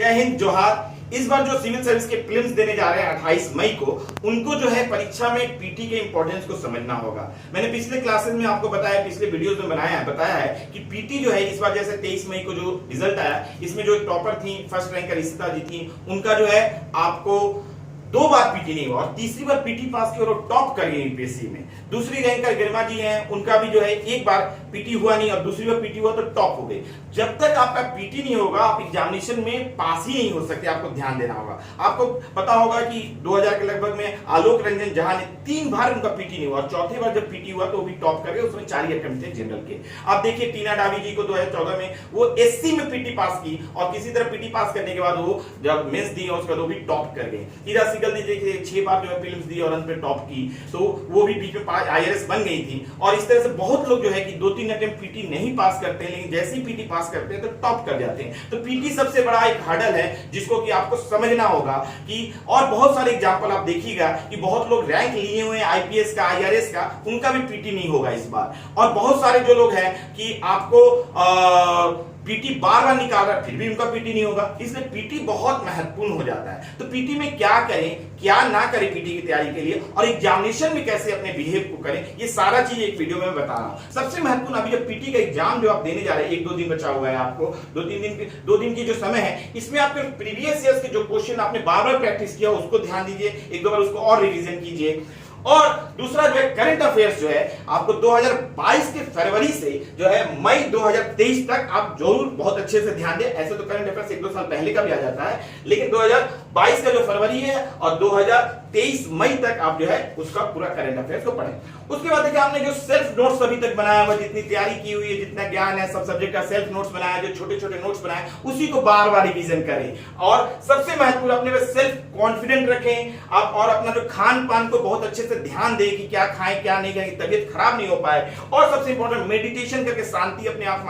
जय हिंद, जोहार। इस बार जो सिविल सर्विस के प्रीलिम्स देने जा रहे हैं 28 मई को, उनको जो है परीक्षा में पीटी के इंपॉर्टेंस को समझना होगा। मैंने पिछले क्लासेस में आपको बताया, पिछले वीडियोस में बताया है कि पीटी जो है इस बार जैसे 23 मई को जो रिजल्ट आया, इसमें जो टॉपर थी, फर्स्ट रैंक रिश्ता जी थी, उनका जो है आपको 2 बार पीटी नहीं हुआ और तीसरी बार पीटी पास की और टॉप कर गई यूपीएससी में। दूसरी रैंक का गरिमा जी हैं, उनका भी जो है एक बार पीटी हुआ नहीं और दूसरी बार पीटी हुआ तो टॉप हो गए। जब तक आपका पीटी नहीं होगा आप एग्जामिनेशन में पास ही नहीं हो सकते, आपको ध्यान देना होगा। आपको पता होगा कि 2000 के लगभग में आलोक रंजन जहां ने 3 बार उनका पीटी नहीं हुआ और चौथी बार जब पीटी हुआ तो वो भी टॉप कर गए। उसमें 4 ही अटेम्प्ट थे जनरल के। आप देखिए टीना डावी जी को 2014 में वो एससी में पीटी पास की और किसी तरह पीटी पास करने के बाद वो जब मेंस दी और उसके बाद वो भी टॉप कर गए। ईरा सिकल ने देखिए 6 बार जो है प्रीलिम्स दी और अंत में टॉप की, तो वो भी बीच में आईआरएस बन गई थी। और इस तरह से बहुत लोग जो है कि 2-3 अटेम्प्ट पीटी नहीं पास करते हैं, लेकिन जैसे ही पीटी पास करते हैं तो टॉप कर जाते हैं। तो पीटी सबसे बड़ा एक हर्डल है जिसको कि आपको समझना होगा कि और बहुत सारे एग्जांपल आप देखिएगा कि बहुत लोग रैंक लिए हुए हैं आईपीएस का, आईआरएस का, उनका भी पीटी नहीं होगा इस बार। और बहुत सारे जो लोग हैं कि आपको पीटी बार निकाल रहा है फिर भी उनका पीटी नहीं होगा। इसलिए पीटी बहुत महत्वपूर्ण हो जाता है। तो पीटी में क्या करें, क्या ना करें पीटी की तैयारी के लिए, और एग्जामिनेशन में कैसे अपने बिहेव को करें, ये सारा चीज एक वीडियो में बता रहा हूं। सबसे महत्वपूर्ण अभी जो पीटी का एग्जाम जो आप देने जा रहे हैं, 1-2 दिन बचा हुआ है आपको, 2 दिन की जो समय है, इसमें आपके प्रीवियस ईयर्स के जो क्वेश्चन आपने बार-बार प्रैक्टिस किया उसको ध्यान दीजिए, 1-2 बार उसको और रिवीजन कीजिए। और दूसरा जो है करंट अफेयर्स जो है आपको 2022 के फरवरी से जो है मई 2023 तक आप जरूर बहुत अच्छे से ध्यान दें। ऐसे तो करंट अफेयर्स 1-2 साल पहले का भी आ जाता है, लेकिन 2022 का जो फरवरी है और 2023 मई तक आप जो है उसका पूरा करंट अफेयर्स को पढ़ें। उसके बाद देखिए आपने जो सेल्फ नोट्स अभी तक बनाया हुआ, जितनी तैयारी की हुई है, जितना ज्ञान है, सब सब्जेक्ट का सेल्फ नोट्स बनाया, जो छोटे-छोटे नोट्स बनाए, उसी को बार-बार रिवीजन करें। और सबसे महत्वपूर्ण अपने में सेल्फ कॉन्फिडेंट रखें आप, और अपना जो खान पान को बहुत अच्छे से ध्यान दें कि क्या खाएं क्या नहीं खाएं, तबीयत खराब नहीं हो पाए। और सबसे इंपॉर्टेंट मेडिटेशन करके शांति, अपने आप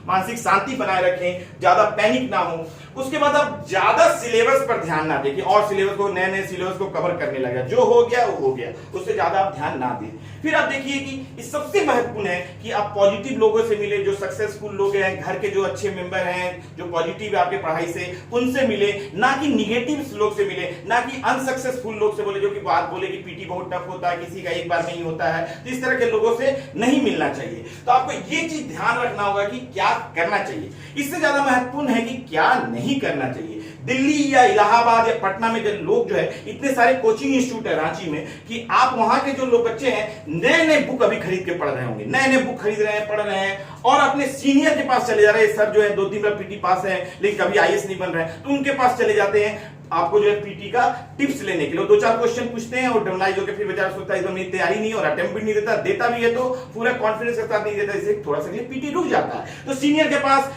मानसिक शांति बनाए रखें, ज्यादा पैनिक ना हो। उसके बाद आप ज्यादा सिलेबस पर ध्यान ना दें और सिलेबस को, नए सिलेबस को कवर करने लगा, जो हो गया वो हो गया, उससे ज्यादा आप ध्यान ना दें। फिर आप देखिए कि इस सबसे महत्वपूर्ण है कि आप पॉजिटिव लोगों से मिले, जो सक्सेसफुल लोग हैं, घर के जो अच्छे मेंबर हैं, जो पॉजिटिव है आपके पढ़ाई से, उनसे मिले, ना कि निगेटिव लोग से मिले, ना कि अनसक्सेसफुल लोग से बोले जो कि बात बोले कि पीटी बहुत टफ होता है, किसी का एक बार नहीं होता है। तो इस तरह के लोगों से नहीं मिलना चाहिए। तो आपको ये चीज ध्यान रखना होगा कि क्या करना चाहिए। इससे ज्यादा महत्वपूर्ण है कि क्या नहीं करना चाहिए। दिल्ली या इलाहाबाद या पटना में जो लोग जो है, इतने सारे कोचिंग इंस्टीट्यूट है रांची में कि आप वहां के जो लोग बच्चे हैं नए बुक अभी खरीद के पढ़ रहे होंगे, नए बुक खरीद रहे हैं, पढ़ रहे हैं और अपने सीनियर के पास चले जा रहे हैं। सर जो है 2-3 बार पीटी पास है लेकिन कभी आईएएस नहीं बन रहे हैं, तो उनके पास चले जाते हैं आपको जो है पीटी का टिप्स लेने के लिए। 2-4 क्वेश्चन पूछते हैं और डमलाइज होकर फिर बेचारा सोचता है एकदम मेरी तैयारी नहीं, और अटेम्प्ट भी नहीं देता भी है तो पूरा कॉन्फिडेंस के साथ नहीं देता, इससे थोड़ा सा पीटी रुक जाता है। तो सीनियर के पास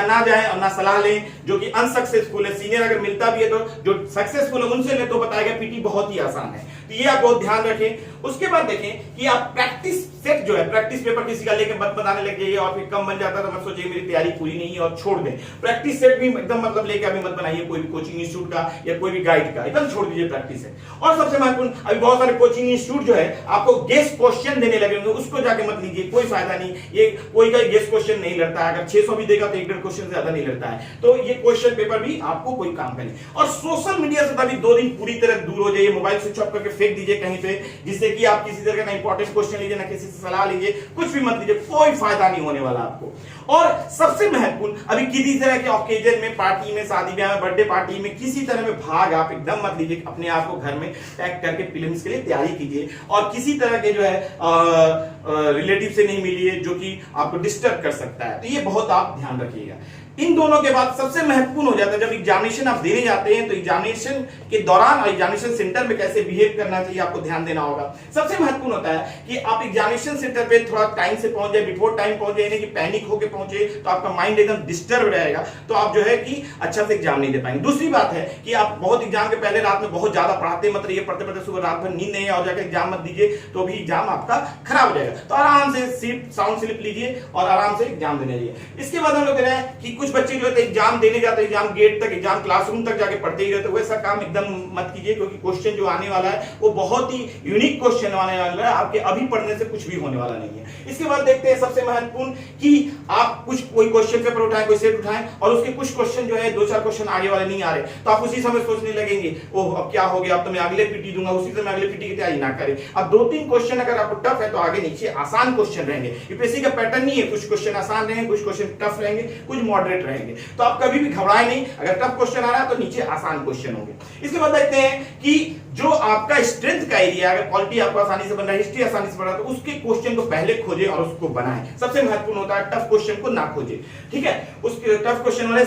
ना जाए और ना सलाह लें जो कि अनसक्सेसफुल है। सीनियर अगर मिलता भी है तो जो सक्सेसफुल है उनसे ले, तो बताएगा पीटी बहुत ही आसान है। तो ये आप बहुत ध्यान रखें। उसके बाद देखें कि आप प्रैक्टिस सेट जो है, प्रैक्टिस पेपर किसी का लेके मत बनाने लग जाइए और फिर कम बन जाता है तो मत सोचिए मेरी तैयारी पूरी नहीं है और छोड़ दें। प्रैक्टिस सेट भी एकदम मतलब लेके अभी मत बनाइए, कोई भी कोचिंग इंस्टीट्यूट का या कोई भी गाइड का, एकदम छोड़ दीजिए प्रैक्टिस सेट। और सबसे महत्वपूर्ण, अभी बहुत सारे कोचिंग इंस्टीट्यूट जो है आपको गेस्ट क्वेश्चन देने लगे होंगे, उसको जाके मत लीजिए, कोई फायदा नहीं। ये कोई का गेस्ट क्वेश्चन नहीं लड़ता है, अगर 600 भी देगा तो 1-1.5 क्वेश्चन से ज्यादा नहीं लड़ता है। तो ये क्वेश्चन पेपर भी आपको कोई काम करे। और सोशल मीडिया से तभी 2 दिन पूरी तरह दूर हो जाइए, मोबाइल स्विच ऑफ करके फेंक दीजिए कहीं पे, जिससे कि आप किसी तरह का ना इंपॉर्टेंट क्वेश्चन लीजिए, ना किसी से सलाह लीजिए, कुछ भी मत लीजिए, कोई फायदा नहीं होने वाला आपको। और सबसे महत्वपूर्ण, अभी किसी तरह के ऑकेजन में, पार्टी में, शादी ब्याह में, बर्थडे पार्टी में, किसी तरह में भाग आप एकदम मत लीजिए। अपने आप को घर में पैक करके प्रीलिम्स के लिए तैयारी कीजिए और किसी तरह के जो है रिलेटिव से नहीं मिलिए जो कि आपको डिस्टर्ब कर सकता है। तो ये बहुत आप ध्यान रखिएगा। इन दोनों के बाद सबसे महत्वपूर्ण हो जाता है जब एग्जामिनेशन आप देने जाते हैं, तो एग्जामिनेशन के दौरान और एग्जामिनेशन सेंटर में कैसे बिहेव करना चाहिए आपको ध्यान देना होगा। सबसे महत्वपूर्ण होता है कि आप एग्जामिनेशन सेंटर पे थोड़ा टाइम से पहुंच जाए, बिफोर टाइम पहुंच जाए, कि पैनिक होकर पहुंचे तो आपका माइंड एकदम डिस्टर्ब रहेगा, तो आप जो है कि अच्छा से एग्जाम नहीं दे पाएंगे। दूसरी बात है कि आप बहुत एग्जाम के पहले रात में बहुत ज्यादा पढ़ाते मत रहिए, पढ़ते सुबह रात भर नींद नहीं और जाकर एग्जाम मत दीजिए, तो भी एग्जाम आपका खराब हो जाएगा। तो आराम से साउंड स्लिप लीजिए और आराम से एग्जाम देने जाइए। इसके बाद हम लोग कह रहे हैं कि कुछ बच्चे जो है एग्जाम देने जाते हैं, एग्जाम गेट तक, एग्जाम क्लासरूम तक जाके पढ़ते ही रहते, वैसा काम एकदम मत कीजिए, क्योंकि क्वेश्चन जो आने वाला है वो बहुत ही यूनिक क्वेश्चन आने वाला है, आपके अभी पढ़ने से कुछ भी होने वाला नहीं है। इसके बाद देखते हैं सबसे महत्वपूर्ण कि आप कुछ कोई क्वेश्चन पेपर उठाएं, कोई सेट उठाएं और उसके कुछ क्वेश्चन जो है 2-4 क्वेश्चन आगे वाले नहीं आ रहे, तो आप उसी समय सोचने लगेंगे ओह अब क्या हो गया, अब तो मैं अगले पीटी दूंगा, उसी समय अगले पीटी की तैयारी ना करें। अब 2-3 क्वेश्चन अगर आपको टफ है तो आगे नीचे आसान क्वेश्चन रहेंगे। यूपीएससी का पैटर्न नहीं है, कुछ क्वेश्चन आसान रहेंगे, कुछ क्वेश्चन टफ रहेंगे, कुछ मॉडरेट रहेंगे, तो आप कभी भी घबराए नहीं, अगर टफ क्वेश्चन आ रहा है तो नीचे आसान क्वेश्चन होंगे। इसके बाद देखते हैं कि जो आपका स्ट्रेंथ का एरिया, अगर पॉलिटी आपको आसानी से बन रहा है, हिस्ट्री आसानी से बन रहा है, तो उसके क्वेश्चन को पहले खोजे और उसको बनाएं। सबसे महत्वपूर्ण होता है टफ क्वेश्चन को ना खोजे, ठीक है, उस टफ क्वेश्चन वाले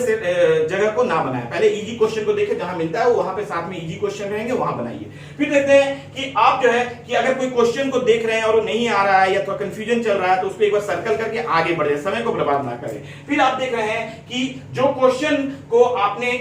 जगह को ना बनाएं, पहले इजी क्वेश्चन को देखें, जहां मिलता है वहां पे साथ में इजी क्वेश्चन रहेंगे, वहां बनाइए। फिर देखते हैं कि आप जो है कि अगर कोई क्वेश्चन को देख रहे हैं और वो नहीं आ रहा है या थोड़ा कंफ्यूजन चल रहा है, तो उसको एक बार सर्कल करके आगे बढ़े, समय को बर्बाद ना करें। फिर आप देख रहे हैं कि जो क्वेश्चन को आपने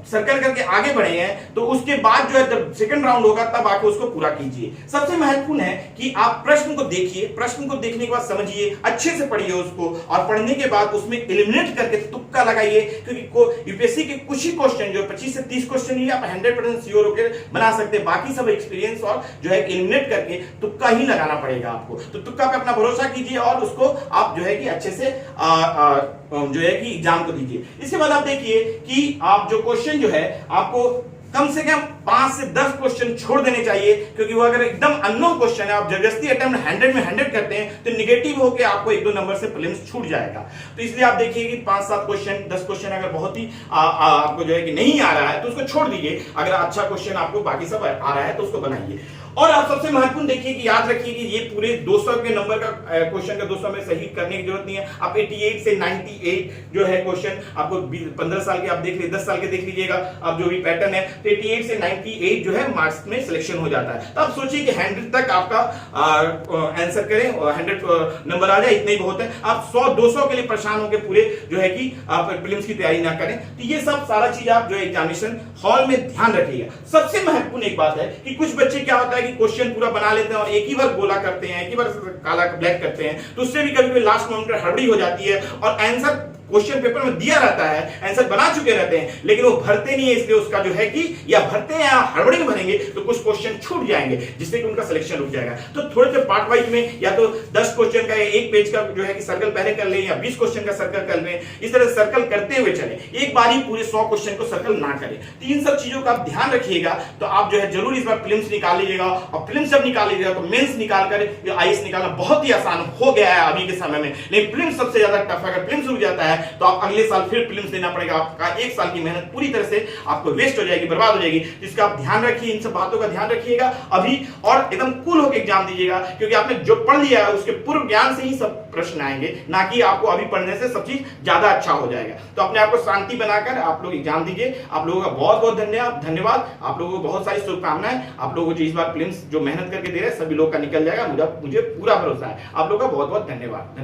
सर्कल करके आगे बढ़े हैं, तो उसके बाद जो है जब सेकंड राउंड होगा तब आके उसको पूरा कीजिए। सबसे महत्वपूर्ण है कि आप प्रश्न को देखिए, प्रश्न को देखने के बाद समझिए, अच्छे से पढ़िए उसको, और पढ़ने के बाद उसमें एलिमिनेट करके तुक्का लगाइए, क्योंकि यूपीएससी के कुछ ही क्वेश्चन जो 25 से 30 क्वेश्चन ही आप 100% श्योर होकर बना सकते हैं, बाकी सब एक्सपीरियंस और जो है एलिमिनेट करके तुक्का ही लगाना पड़ेगा आपको। तो तुक्का पे अपना भरोसा कीजिए और उसको आप जो है कि अच्छे से जो है कि एग्जाम को दीजिए। इसके बाद आप देखिए कि आप जो क्वेश्चन जो है आपको कम से कम 5 से 10 क्वेश्चन छोड़ देने चाहिए, क्योंकि वो अगर एकदम अननोन क्वेश्चन है, आप जबरदस्ती अटेम्प्ट 100 में 100 करते हैं तो निगेटिव होकर आपको 1-2 नंबर से प्रीलिम्स छूट जाएगा। तो इसलिए आप देखिए कि 5-7 क्वेश्चन, 10 क्वेश्चन अगर बहुत ही आपको जो है कि नहीं आ रहा है तो उसको छोड़ दीजिए, अगर अच्छा क्वेश्चन आपको बाकी सब आ रहा है तो उसको बनाइए। और आप सबसे महत्वपूर्ण देखिए कि याद रखिए कि ये पूरे 200 के नंबर का क्वेश्चन का 200 में सही करने की जरूरत नहीं है। आप 88 से 98 जो है क्वेश्चन आपको 15 साल के आप देख लीजिए, 10 साल के देख लीजिएगा, अब जो भी पैटर्न है, तो 88 से 98 जो है मार्क्स में सिलेक्शन हो जाता है। तो आप सोचिए कि 100 तक आपका आंसर करें और 100 नंबर आ जाए, इतना ही बहुत है। आप 100-200 के लिए परेशान होकर पूरे जो है कि आप प्रीलिम्स की तैयारी ना करें। तो ये सब सारा चीज आप जो एग्जामिनेशन हॉल में ध्यान रखिएगा। सबसे महत्वपूर्ण एक बात है कि कुछ बच्चे क्या होता है कि क्वेश्चन पूरा बना लेते हैं और एक ही बार गोला करते हैं, एक ही बार काला ब्लैक करते हैं, तो उससे भी कभी लास्ट मोमेंट पर हड़बड़ी हो जाती है और आंसर क्वेश्चन पेपर में दिया रहता है, आंसर बना चुके रहते हैं, लेकिन वो भरते नहीं है, इसलिए उसका जो है कि या भरते हैं या हड़बड़ी में भरेंगे तो कुछ क्वेश्चन छूट जाएंगे, जिससे कि उनका सिलेक्शन रुक जाएगा। तो थोड़े से पार्ट वाइज में या तो 10 क्वेश्चन का या एक पेज का जो है कि सर्कल पहले कर लें या 20 क्वेश्चन का सर्कल कर लें, इस तरह सर्कल करते हुए चले, एक बार ही पूरे 100 क्वेश्चन को सर्कल ना करें। तो इन सब चीजों का आप ध्यान रखिएगा, तो आप जो है जरूर इस बार प्रीलिम्स निकाल लीजिएगा, और प्रीलिम्स जब निकाल लीजिएगा तो मेंस निकालकर आईएएस निकालना बहुत ही आसान हो गया है अभी के समय में, लेकिन प्रीलिम्स सबसे ज्यादा टफ है। अगर प्रीलिम्स रुक जाता है तो आप अगले साल फिर प्रीलिम्स देना पड़ेगा, आपका 1 साल की मेहनत पूरी तरह से आपको वेस्ट हो जाएगी, बर्बाद हो जाएगी। इसका आप ध्यान रखिए, इन सब बातों का ध्यान रखिएगा अभी, और एकदम कूल होकर एग्जाम दीजिएगा, क्योंकि आपने जो पढ़ लिया है उसके पूर्व ज्ञान से ही सब प्रश्न आएंगे, ना कि आपको अभी पढ़ने से सब चीज ज्यादा अच्छा हो जाएगा। तो अपने आप को शांति बनाकर आप लोग एग्जाम दीजिए। आप लोगों का बहुत बहुत धन्यवाद, आप लोगों को बहुत सारी शुभकामनाएं। आप लोगों को जो इस बार प्रीलिम्स जो मेहनत करके दे रहे हैं सभी लोग का निकल जाएगा, मुझे पूरा भरोसा है। आप लोगों का बहुत बहुत धन्यवाद।